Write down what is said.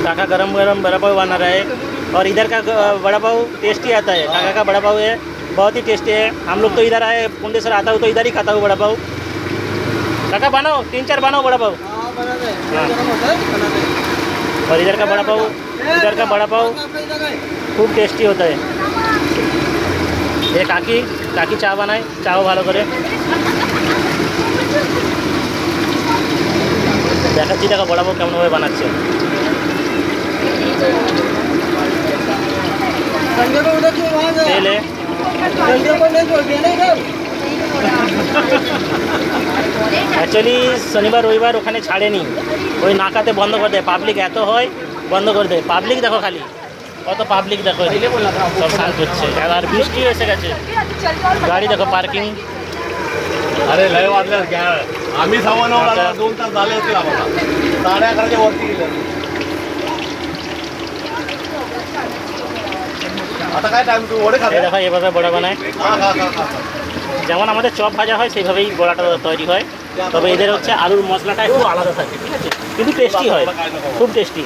काका गरम गरम बड़ा पाव बना रहा है और इधर का बड़ा पाव टेस्टी आता है। काका का बड़ा पाव है बहुत ही टेस्टी है। हम लोग तो इधर आए पुंडेश्वर आता हूँ तो इधर ही खाता हूँ बड़ा पाव। काका बनाओ 3-4 बनाओ बड़ा पाव। और इधर का बड़ा पाव खूब टेस्टी होता है। ये काकी चा बनाए, चाओ ভালো করে দেখাচ্ছি। দেখো বড়া পাও কেমনভাবে বানাচ্ছে। তেলে অ্যাকচুয়ালি শনিবার রবিবার ওখানে ছাড়েনি, ওই নাকাতে বন্ধ করে দেয়। পাবলিক এত হয় বন্ধ করে দেয়। পাবলিক দেখো খালি কত পাবলিক দেখো, সব স্নান করছে। আর বৃষ্টি এসে গেছে, গাড়ি দেখো পার্কিং। अरे लय वाजल्या घ्या आम्ही सव्वा 9 ला 2 तास झाले होते आम्हाला 11:30च्या वरती गेले आता काय टाइम तू वडे खाते দেখো এভাবে বড়া বানায়, যেমন আমাদের চপ ভাজা হয় সেইভাবেই বড়াটা তৈরি হয়। তবে এদের হচ্ছে আলুর মশলাটা একটু আলাদা থাকে, ঠিক আছে, কিন্তু টেস্টি হয়, খুব টেস্টি।